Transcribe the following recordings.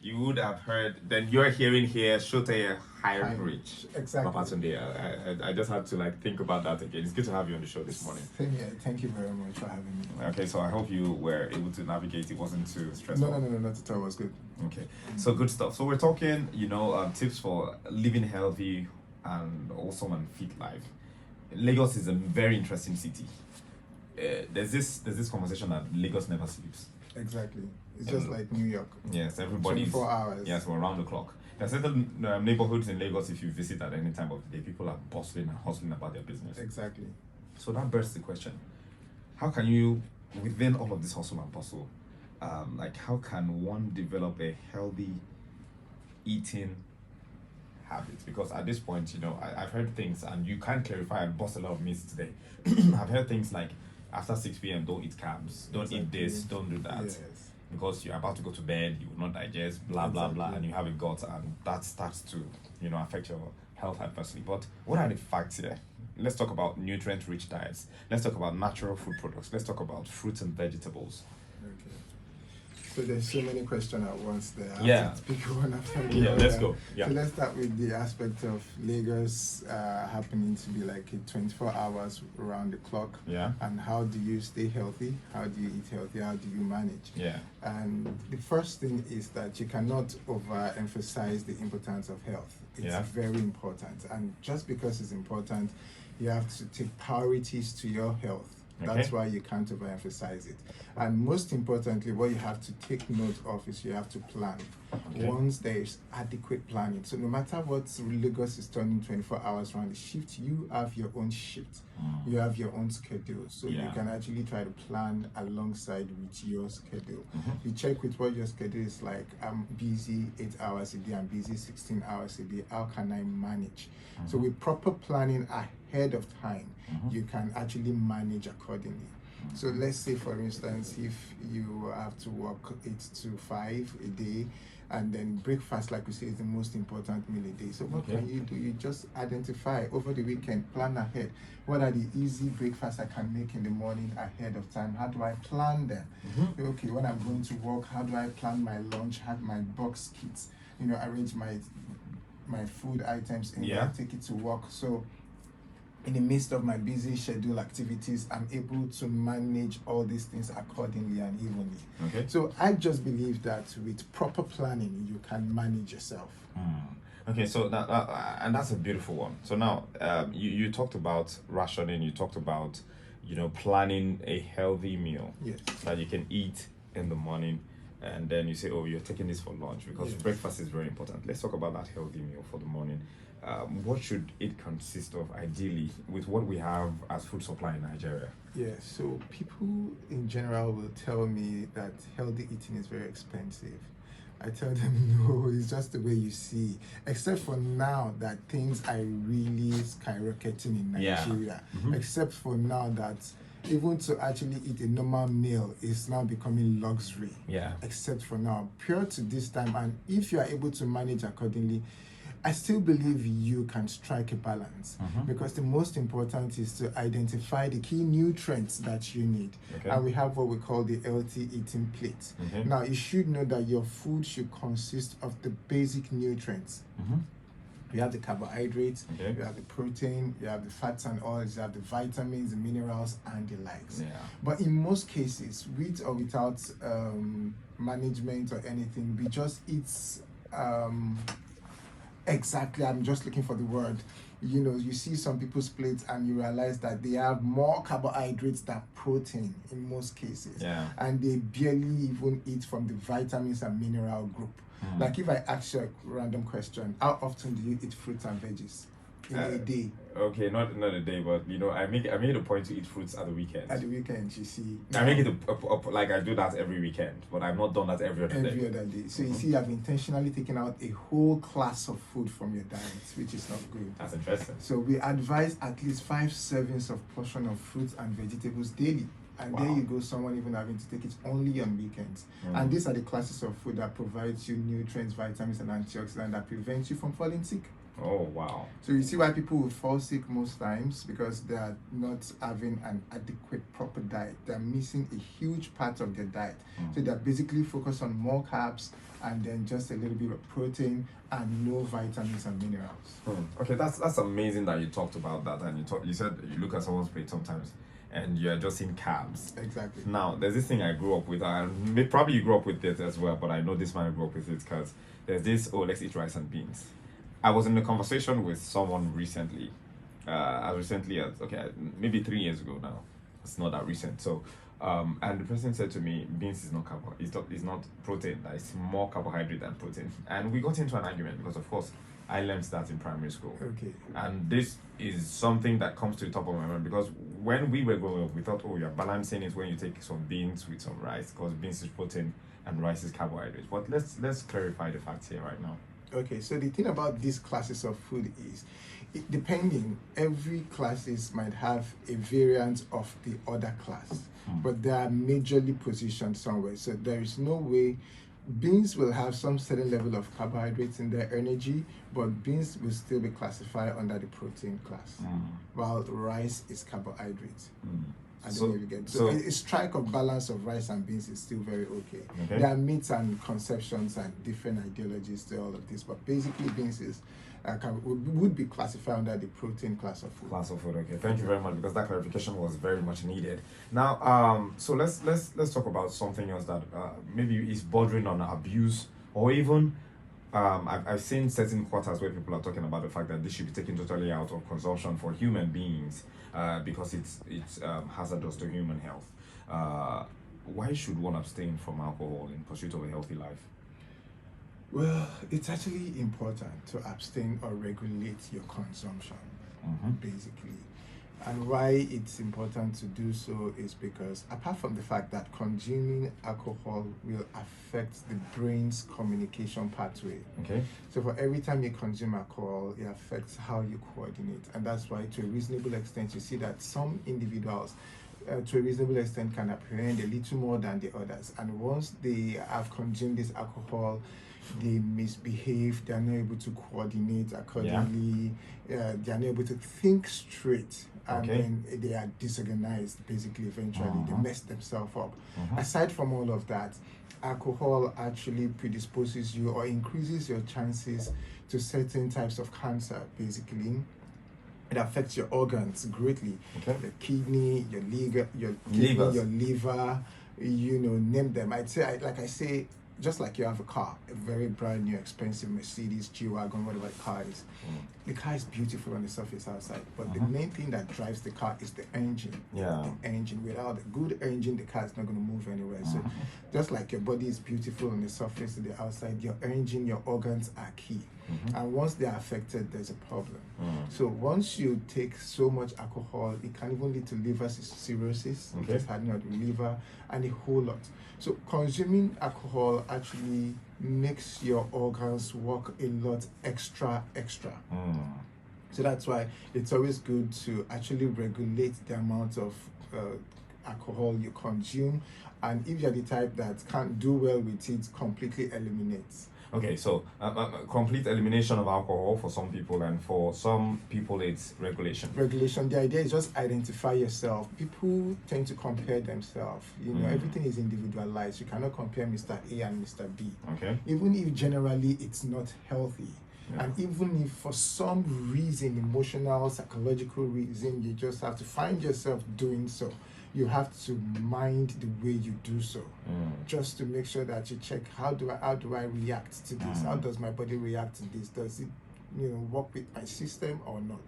you would have heard. Then you're hearing here, Shote hiring rich. Exactly. Papa Tunde. I just had to like think about that again. It's good to have you on the show this morning. Same here. Thank you very much for having me. Okay, so I hope you were able to navigate. It wasn't too stressful. No, not at all. It was good. Okay, so good stuff. So we're talking, tips for living healthy and also an fit life. Lagos is a very interesting city. There's this conversation that Lagos never sleeps. Exactly. It's just like New York. Yes, everybody's 24 hours. Yes, we're around the clock. There are certain neighborhoods in Lagos. If you visit at any time of the day, people are bustling and hustling about their business. Exactly. So that begs the question: how can you, within all of this hustle and bustle, how can one develop a healthy eating habit? Because at this point, I've heard things, and you can't clarify and bust a lot of myths today. I've heard things like after 6 p.m. don't eat carbs, don't eat this, don't do that. Yes. Because you're about to go to bed, you will not digest, blah blah blah, and you have a gut, and that starts to affect your health adversely. But what are the facts here? Let's talk about nutrient-rich diets. Let's talk about natural food products. Let's talk about fruits and vegetables. Okay. So there's so many questions at once there. I Yeah. have to speak one after the Yeah, other. let's go. Yeah. So let's start with the aspect of Lagos happening to be like a 24 hours around the clock. Yeah. And how do you stay healthy? How do you eat healthy? How do you manage? Yeah. And the first thing is that you cannot overemphasize the importance of health. It's very important. And just because it's important, you have to take priorities to your health. That's why you can't overemphasize it. And most importantly, what you have to take note of is you have to plan. Okay. Once there's adequate planning. So no matter what Lagos is turning 24 hours around the shift, you have your own shift. You have your own schedule. So you can actually try to plan alongside with your schedule. You check with what your schedule is like. I'm busy 8 hours a day, I'm busy 16 hours a day. How can I manage? So with proper planning ahead of time, you can actually manage accordingly. So let's say, for instance, if you have to work 8 to 5 a day, and then breakfast, like we say, is the most important meal a day. So what can you do? You just identify over the weekend, plan ahead. What are the easy breakfasts I can make in the morning ahead of time? How do I plan them? Okay, when I'm going to work, how do I plan my lunch, have my box kits, arrange my food items in there, take it to work. So in the midst of my busy schedule activities, I'm able to manage all these things accordingly and evenly. Okay. So I just believe that with proper planning, you can manage yourself. Okay, so and that's a beautiful one. So now, you talked about rationing. You talked about, planning a healthy meal that you can eat in the morning, and then you say, oh, you're taking this for lunch because breakfast is very important. Let's talk about that healthy meal for the morning. What should it consist of ideally with what we have as food supply in Nigeria? Yeah, so people in general will tell me that healthy eating is very expensive. I tell them, no, it's just the way you see. Except for now that things are really skyrocketing in Nigeria. Except for now that even to actually eat a normal meal is now becoming luxury. Yeah. Except for now. Prior to this time, and if you are able to manage accordingly, I still believe you can strike a balance because the most important is to identify the key nutrients that you need. And we have what we call the healthy eating plate. Now, you should know that your food should consist of the basic nutrients. You have the carbohydrates, you have the protein, you have the fats and oils, you have the vitamins, the minerals, and the likes. But in most cases, with or without management or anything, we just eat exactly, I'm just looking for the word. You see some people's plates and you realize that they have more carbohydrates than protein in most cases. And they barely even eat from the vitamins and mineral group. Like if I ask you a random question, how often do you eat fruits and veggies in a day? Okay, not a day, but I made a point to eat fruits at the weekend. At the weekend, you see. I make it like I do that every weekend, but I've not done that every other day. Every other day. So you see, I've intentionally taken out a whole class of food from your diet, which is not good. That's interesting. So we advise at least 5 servings of portion of fruits and vegetables daily. And there you go, someone even having to take it only on weekends. And these are the classes of food that provides you nutrients, vitamins, and antioxidants that prevent you from falling sick. Oh, wow. So you see why people will fall sick most times, because they are not having an adequate, proper diet. They're missing a huge part of their diet. So they're basically focused on more carbs and then just a little bit of protein and no vitamins and minerals. Okay, that's amazing that you talked about that, and you said you look at someone's plate sometimes and you're just seeing carbs. Exactly. Now, there's this thing I grew up with, and probably you grew up with it as well, but I know this man grew up with it because there's this, let's eat rice and beans. I was in a conversation with someone recently, as recently as, maybe 3 years ago now. It's not that recent. So, and the person said to me, beans is not it's not protein, that it's more carbohydrate than protein. And we got into an argument because, of course, I learned that in primary school. Okay. And this is something that comes to the top of my mind, because when we were growing up, we thought, you're balancing it when you take some beans with some rice, because beans is protein and rice is carbohydrate. But let's clarify the facts here right now. Okay, so the thing about these classes of food is, every classes might have a variant of the other class, but they are majorly positioned somewhere. So there is no way. Beans will have some certain level of carbohydrates in their energy, but beans will still be classified under the protein class, while rice is carbohydrate. I don't know if you get it. So a strike of balance of rice and beans is still very okay. There are myths and conceptions and different ideologies to all of this, but basically beans is would be classified under the protein class of food. Okay, thank you very much, because that clarification was very much needed. Now, so let's talk about something else that maybe is bordering on abuse, or even I've seen certain quarters where people are talking about the fact that this should be taken totally out of consumption for human beings, because it's hazardous to human health. Why should one abstain from alcohol in pursuit of a healthy life? Well, it's actually important to abstain or regulate your consumption, basically. And why it's important to do so is because, apart from the fact that consuming alcohol will affect the brain's communication pathway. Okay. So for every time you consume alcohol, it affects how you coordinate. And that's why, to a reasonable extent, you see that some individuals, to a reasonable extent, can apprehend a little more than the others. And once they have consumed this alcohol, they misbehave, they are not able to coordinate accordingly, they are not able to think straight, and then they are disorganized, basically. Eventually they mess themselves up. Aside from all of that, alcohol actually predisposes you or increases your chances to certain types of cancer, basically. It affects your organs greatly. The kidney, your liver, name them. I say, just like you have a car, a very brand new, expensive Mercedes, G-Wagon, whatever the car is. The car is beautiful on the surface outside, but the main thing that drives the car is the engine. The engine. Without a good engine, the car is not going to move anywhere. So just like your body is beautiful on the surface to the outside, your engine, your organs are key. And once they are affected, there's a problem. So once you take so much alcohol, it can even lead to liver cirrhosis, just hardening of the liver, and a whole lot. So consuming alcohol actually makes your organs work a lot extra. So that's why it's always good to actually regulate the amount of alcohol you consume, and if you're the type that can't do well with it, completely eliminate. Okay, so complete elimination of alcohol for some people, and for some people it's regulation. The idea is just identify yourself. People tend to compare themselves. Everything is individualized. You cannot compare Mr. A and Mr. B. Even if generally it's not healthy. And even if for some reason, emotional, psychological reason, you just have to find yourself doing so, you have to mind the way you do so, just to make sure that you check, how do I react to this? How does my body react to this? Does it work with my system or not?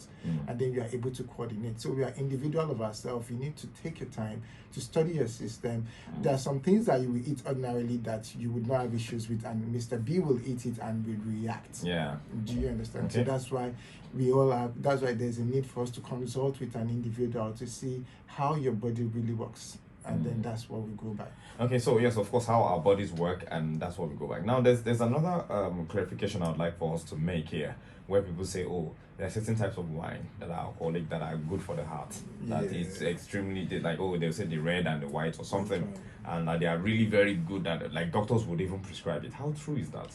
And then you are able to coordinate. So we are individual of ourselves. You need to take your time to study your system. There are some things that you will eat ordinarily that you would not have issues with, and Mr. B will eat it and will react. Do you understand? So that's why that's why there's a need for us to consult with an individual to see how your body really works. And then that's what we go by. Okay, so yes, of course, how our bodies work, and that's what we go by. Now, there's another clarification I would like for us to make here. where people say, oh, there are certain types of wine that are alcoholic that are good for the heart. That it's extremely, like, oh, they'll say the red and the white or something, and they are really very good at, like, doctors would even prescribe it. How true is that?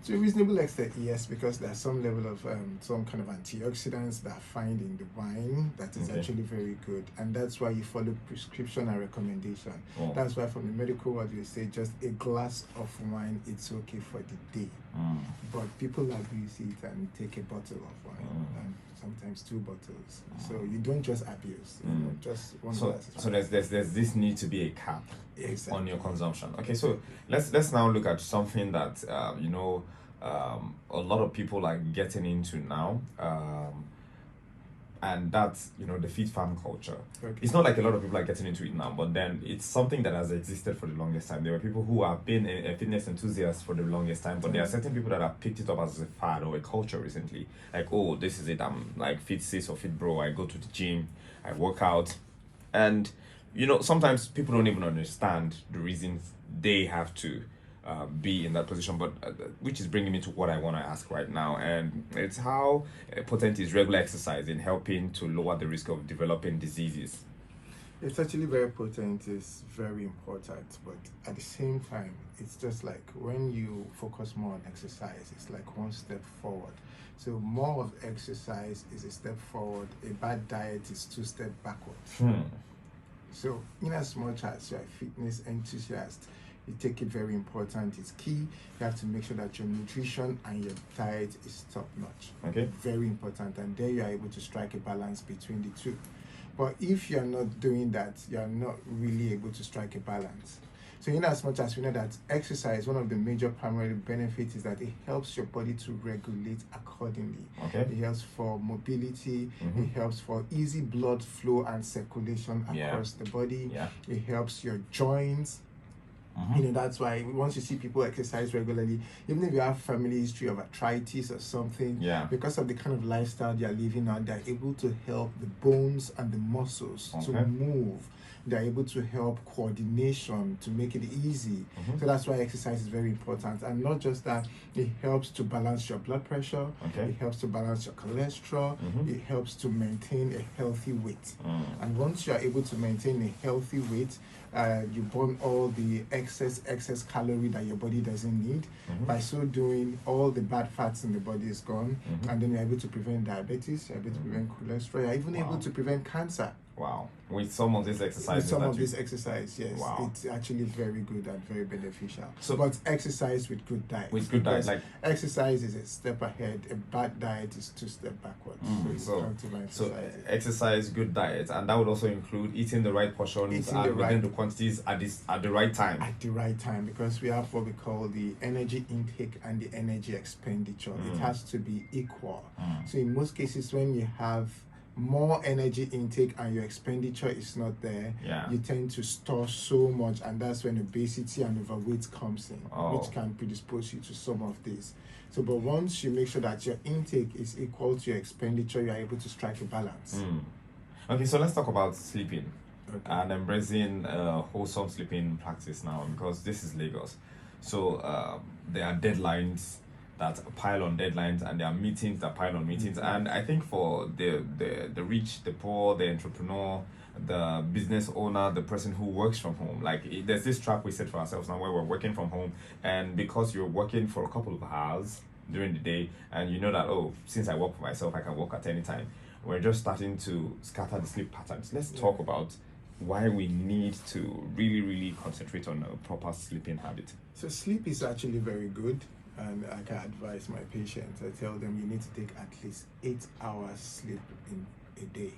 To a reasonable extent, yes, because there's some level of some kind of antioxidants that I find in the wine that is actually very good, and that's why you follow prescription and recommendation. That's why from the medical world you say just a glass of wine, it's okay for the day. But people abuse it and take a bottle of wine and sometimes 2 bottles. So you don't just abuse, you know, just one glass. So there's this need to be a cap on your consumption. Okay, so let's now look at something that you know, a lot of people are getting into now, and that's, you know, the fit farm culture. It's not like a lot of people are getting into it now, but then it's something that has existed for the longest time. There were people who have been a fitness enthusiasts for the longest time, but there are certain people that have picked it up as a fad or a culture recently. Like, oh, this is it, I'm like fit sis or fit bro, I go to the gym, I work out. And, you know, sometimes people don't even understand the reasons they have to be in that position, but which is bringing me to what I want to ask right now, and it's how potent is regular exercise in helping to lower the risk of developing diseases? It's actually very potent, it's very important, but at the same time, it's just like when you focus more on exercise, it's like one step forward. So more of exercise is a step forward, a bad diet is 2 steps backwards. So in as much as you're a fitness enthusiast, you take it very important. It's key. You have to make sure that your nutrition and your diet is top notch. Okay. Very important. And there you are able to strike a balance between the two. But if you're not doing that, you're not really able to strike a balance. So in as much as we know that exercise, one of the major primary benefits is that it helps your body to regulate accordingly. Okay. It helps for mobility. It helps for easy blood flow and circulation across the body. It helps your joints. You know, that's why once you see people exercise regularly, even if you have family history of arthritis or something, because of the kind of lifestyle they are living now, they're able to help the bones and the muscles to move. They're able to help coordination to make it easy. So that's why exercise is very important. And not just that, it helps to balance your blood pressure. It helps to balance your cholesterol. It helps to maintain a healthy weight. And once you are able to maintain a healthy weight, you burn all the excess calorie that your body doesn't need. By so doing, all the bad fats in the body is gone, and then you're able to prevent diabetes, you're able to prevent cholesterol, you're even able to prevent cancer. Wow. With some of this exercise. With some of this exercise, yes. Wow. It's actually very good and very beneficial. So, but exercise with good diet. With good diet, like exercise is a step ahead. A bad diet is 2 steps backwards. So exercise, good diet, and that would also include eating the right portions and within the quantities at the right time. At the right time, because we have what we call the energy intake and the energy expenditure. It has to be equal. So in most cases, when you have more energy intake and your expenditure is not there, you tend to store so much, and that's when obesity and overweight comes in, which can predispose you to some of this. So, but once you make sure that your intake is equal to your expenditure, you are able to strike a balance. Okay, so let's talk about sleeping and embracing wholesome sleeping practice now, because this is Lagos. So there are deadlines that pile on deadlines, and there are meetings that pile on meetings. And I think for the rich, the poor, the entrepreneur, the business owner, the person who works from home, like there's this trap we set for ourselves now where we're working from home, and because you're working for a couple of hours during the day, and you know that, oh, since I work for myself, I can work at any time, we're just starting to scatter the sleep patterns. Let's talk about why we need to really concentrate on a proper sleeping habit. So sleep is actually very good. And I can advise my patients, I tell them you need to take at least 8 hours sleep in a day.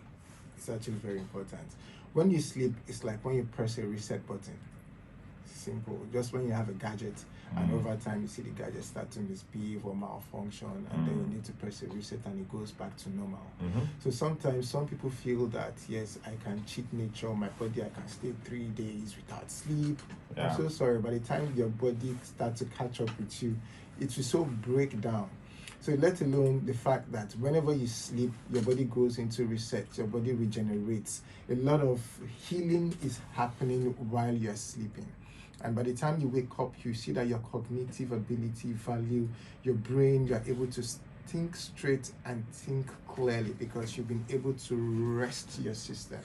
It's actually very important. When you sleep, it's like when you press a reset button. Simple. Just when you have a gadget, and over time you see the gadget start to misbehave or malfunction, and then you need to press a reset and it goes back to normal. So sometimes some people feel that, yes, I can cheat nature, my body, I can stay 3 days without sleep. I'm so sorry, by the time your body starts to catch up with you, it will so break down. So let alone the fact that whenever you sleep, your body goes into reset, your body regenerates. A lot of healing is happening while you're sleeping. And by the time you wake up, you see that your cognitive ability, value, your brain, you're able to think straight and think clearly because you've been able to rest your system.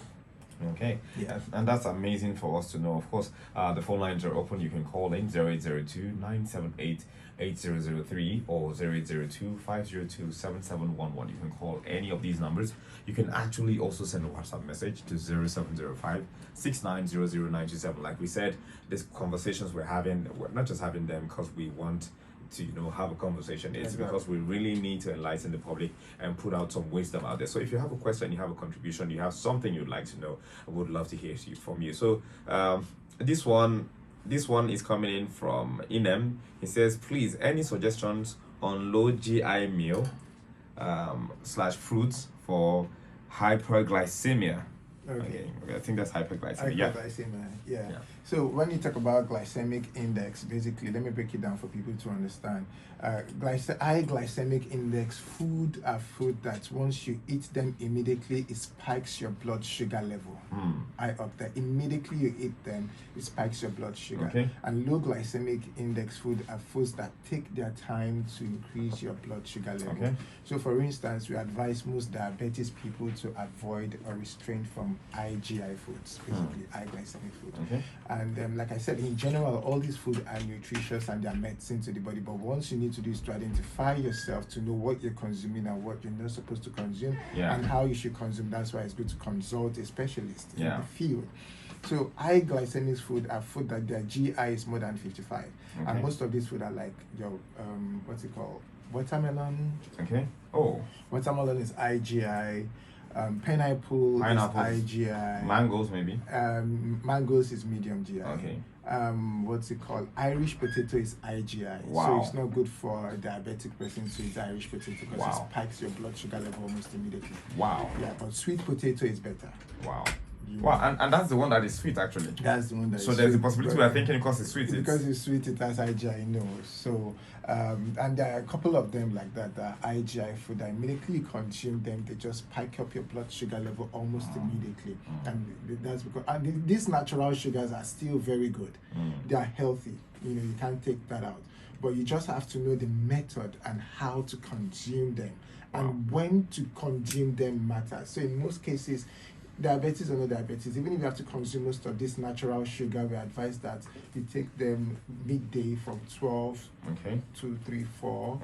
Okay, yeah, and that's amazing for us to know. Of course, the phone lines are open. You can call in 0802-978-8003 or 0802-502-7711. You can call any of these numbers. You can actually also send a WhatsApp message to 0705-6900-927. Like we said, these conversations we're having, we're not just having them because we want to have a conversation. It's because we really need to enlighten the public and put out some wisdom out there. So if you have a question, you have a contribution, you have something you'd like to know, I would love to hear from you. So this one is coming in from Inem. He says, please, any suggestions on low GI meal / fruits for hyperglycemia? Okay, I think that's hyperglycemia. Hyperglycemia, yeah. So when you talk about glycemic index, basically, let me break it down for people to understand. High glycemic index food are food that once you eat them immediately, it spikes your blood sugar level. High up there. Immediately you eat them, it spikes your blood sugar. Okay. And low glycemic index food are foods that take their time to increase your blood sugar level. Okay. So for instance, we advise most diabetes people to avoid or restrain from high GI foods, basically high glycemic food. Okay. And like I said, in general, all these foods are nutritious and they are medicine to the body. But once you need to do is to identify yourself to know what you're consuming and what you're not supposed to consume and how you should consume. That's why it's good to consult a specialist in the field. So high glycemic food are food that their GI is more than 55. And most of these food are like your, what's it called? Watermelon. Okay. Oh. Watermelon is IGI. Pineapple is IGI. Mangoes maybe. Mangoes is medium GI. Okay. What's it called? Irish potato is IGI. Wow. So it's not good for a diabetic person to eat Irish potato because it spikes your blood sugar level almost immediately. Wow. Yeah, but sweet potato is better. Wow. Wow, and that's the one that is sweet actually. That's the one that is So there's sweet, a possibility we're thinking because it's sweet. Because it's sweet, it has IGI, no. So, and there are a couple of them like that are IGI food that immediately you consume them, they just spike up your blood sugar level almost immediately. And that's because, and these natural sugars are still very good. They are healthy, you can't take that out. But you just have to know the method and how to consume them. And when to consume them matters. So in most cases, diabetes or no diabetes, even if you have to consume most of this natural sugar, we advise that you take them midday from 12 to 3, 4.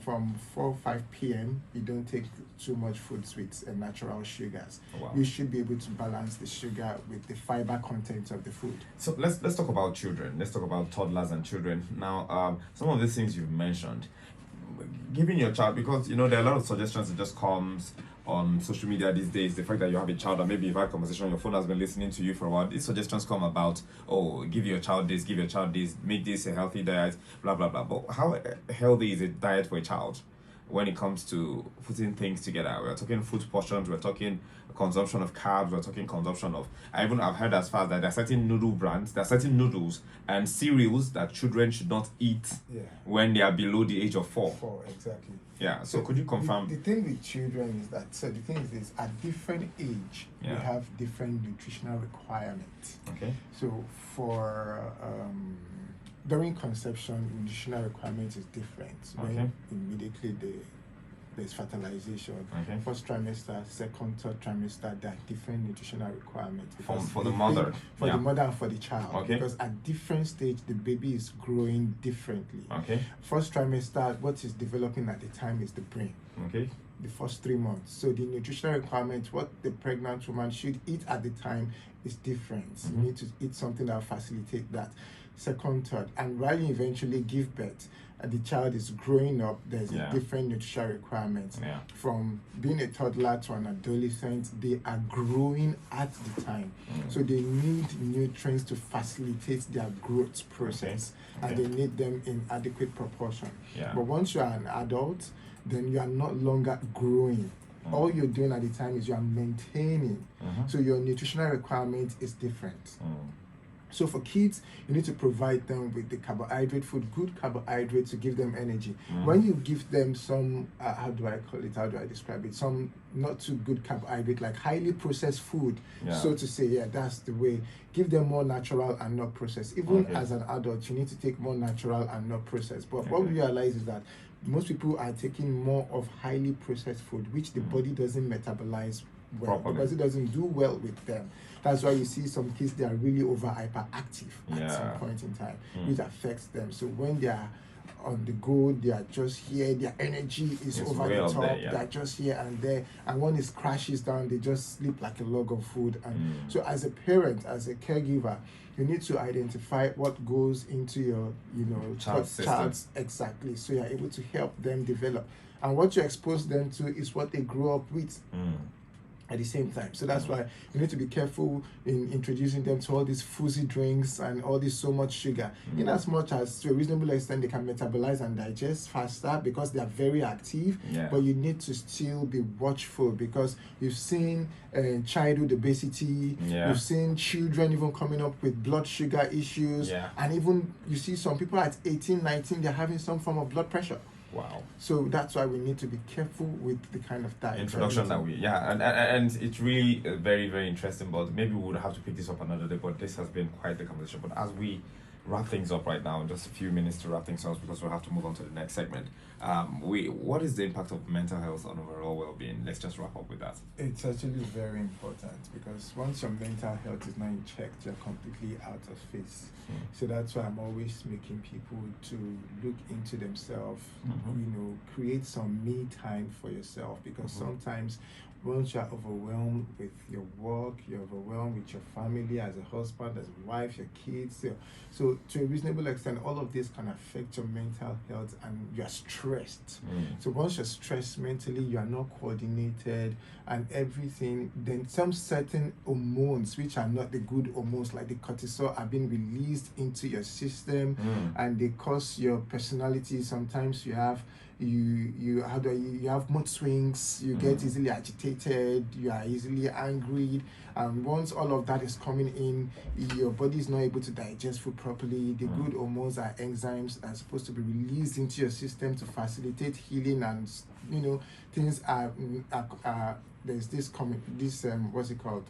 From 4, 5 p.m., you don't take too much food sweets and natural sugars. You should be able to balance the sugar with the fiber content of the food. So let's talk about children. Let's talk about toddlers and children. Now, some of the things you've mentioned, giving your child, because there are a lot of suggestions that just comes on social media these days, the fact that you have a child, or maybe you've had a conversation, your phone has been listening to you for a while, these suggestions come about, give your child this, make this a healthy diet, blah, blah, blah. But how healthy is a diet for a child when it comes to putting things together? We're talking food portions, we're talking consumption of carbs, we're talking consumption of, I've heard as far as that there are certain noodle brands, there are certain noodles and cereals that children should not eat when they are below the age of 4. 4, exactly. Yeah, so could you confirm? The thing with children is that, so the thing is this, at different age, we have different nutritional requirements. Okay. So for, during conception, nutritional requirement is different. When immediately there's fertilization. First trimester, second, third trimester, there are different nutritional requirements. For the mother. For the mother and for the child. Because at different stage, the baby is growing differently. First trimester, what is developing at the time is the brain. The first 3 months. So the nutritional requirement, what the pregnant woman should eat at the time is different. You need to eat something that will facilitate that. Second, third. And while you eventually give birth, the child is growing up, there's a different nutritional requirements. From being a toddler to an adolescent, they are growing at the time. So they need nutrients to facilitate their growth process. And they need them in adequate proportion. But once you are an adult, then you are no longer growing. All you're doing at the time is you are maintaining. So your nutritional requirement is different. So for kids, you need to provide them with the carbohydrate food, good carbohydrates to give them energy. When you give them some, how do I describe it? Some not too good carbohydrate, like highly processed food, so to say, that's the way. Give them more natural and not processed. Even as an adult, you need to take more natural and not processed. But what we realize is that most people are taking more of highly processed food, which the body doesn't metabolize well, because it doesn't do well with them. That's why you see some kids, they are really over hyperactive at some point in time, which affects them. So when they are on the go, they are just here, their energy is over the top, they are just here and there, and when it crashes down, they just sleep like a log of food. And so as a parent, as a caregiver, you need to identify what goes into your, child's exactly, so you're able to help them develop. And what you expose them to is what they grow up with. At the same time. So that's why you need to be careful in introducing them to all these fuzzy drinks and all this so much sugar. In as much as to a reasonable extent they can metabolize and digest faster because they are very active, but you need to still be watchful, because you've seen childhood obesity, you've seen children even coming up with blood sugar issues, and even you see some people at 18, 19, they're having some form of blood pressure. Wow. So that's why we need to be careful with the kind of diet introduction that we and it's really very, very interesting, but maybe we would have to pick this up another day. But this has been quite the conversation. But as we wrap things up right now, just a few minutes to wrap things up, because we'll have to move on to the next segment. What is the impact of mental health on overall well-being? Let's just wrap up with that. It's actually very important, because once your mental health is not in check, you're completely out of phase. So that's why I'm always making people to look into themselves, create some me time for yourself, because sometimes once you're overwhelmed with your work, you're overwhelmed with your family, as a husband, as a wife, your kids. So to a reasonable extent, all of this can affect your mental health, and you're stressed. So once you're stressed mentally, you are not coordinated and everything, then some certain hormones, which are not the good hormones, like the cortisol, are being released into your system, and they cause your personality. Sometimes you have you have mood swings, you get easily agitated, you are easily angry, and once all of that is coming in, your body is not able to digest food properly. The good hormones are enzymes that are supposed to be released into your system to facilitate healing, and things are there's this what's it called,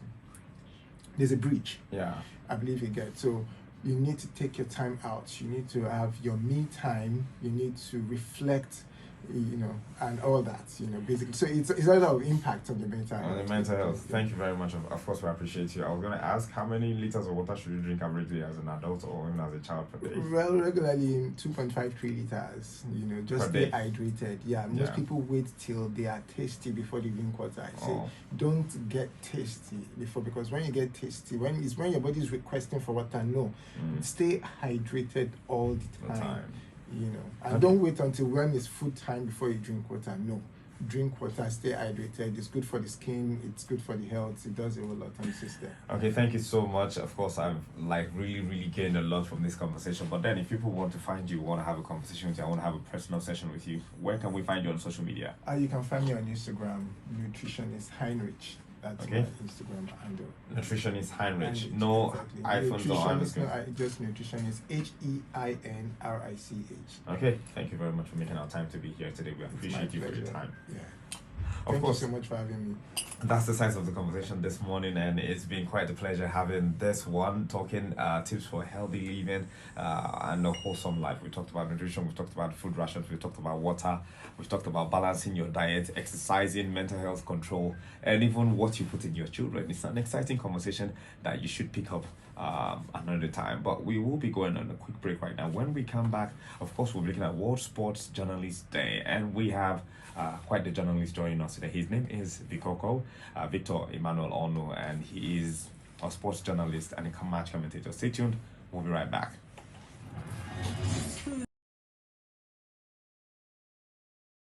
there's a breach, I believe you get. So you need to take your time out, you need to have your me time, you need to reflect, and all that, basically. So it's a lot of impact on the mental health. On the mental health. Thank you very much. Of course, we appreciate you. I was going to ask, how many liters of water should you drink averagely as an adult or even as a child per day? Well, regularly 2.5, 3 liters, just stay hydrated. Most people wait till they are tasty before they drink water. I say, don't get tasty before, because when you get tasty, when your body is requesting for water, stay hydrated all the time. And don't wait until when it's food time before you drink water. No, drink water, stay hydrated. It's good for the skin, it's good for the health, it does a whole lot on the system. Okay, thank you so much. Of course, I've really, really gained a lot from this conversation. But then if people want to find you, want to have a conversation with you, I want to have a personal session with you, where can we find you on social media? You can find me on Instagram, Nutritionist Heinrich. That's my Instagram handle. Nutritionist Heinrich. No iPhones or underscore. Just Nutritionist, HEINRICH. Okay, thank you very much for making our time to be here today. We appreciate you for your time. Thank you so much for having me. That's the size of the conversation this morning, and it's been quite a pleasure having this one, talking tips for healthy living and a wholesome life. We talked about nutrition, we've talked about food rations, we've talked about water, we've talked about balancing your diet, exercising, mental health control, and even what you put in your children. It's an exciting conversation that you should pick up another time. But we will be going on a quick break right now. When we come back, of course, we'll be looking at World Sports Journalist Day, and we have quite the journalist joining us today. His name is Victor Emmanuel Onu, and he is a sports journalist and a match commentator. Stay tuned, we'll be right back.